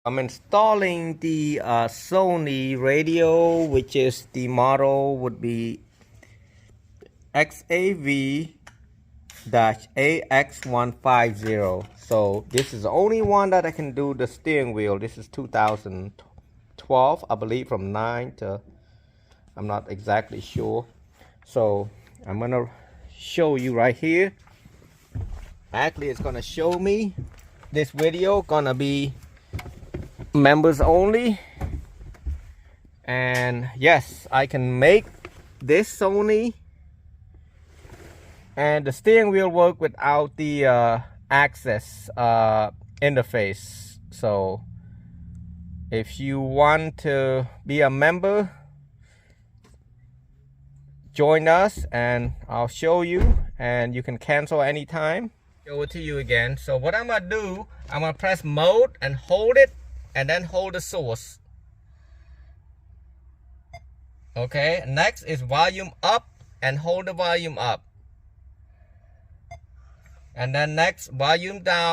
I'm installing the Sony radio, which is the model would be XAV-AX150. So this is the only one that I can do the steering wheel. This is 2012, I believe, from 9 to, I'm not exactly sure. So I'm gonna show you right here. Actually, it's gonna show me this video gonna be members only, and yes, I can make this Sony and the steering wheel work without the access interface. So if you want to be a member, join us and I'll show you, and you can cancel anytime. Show it to you again. So what I'm gonna do, I'm gonna press mode and hold it, and then hold the source. Okay, next is volume up and hold the volume up. And then next, volume down.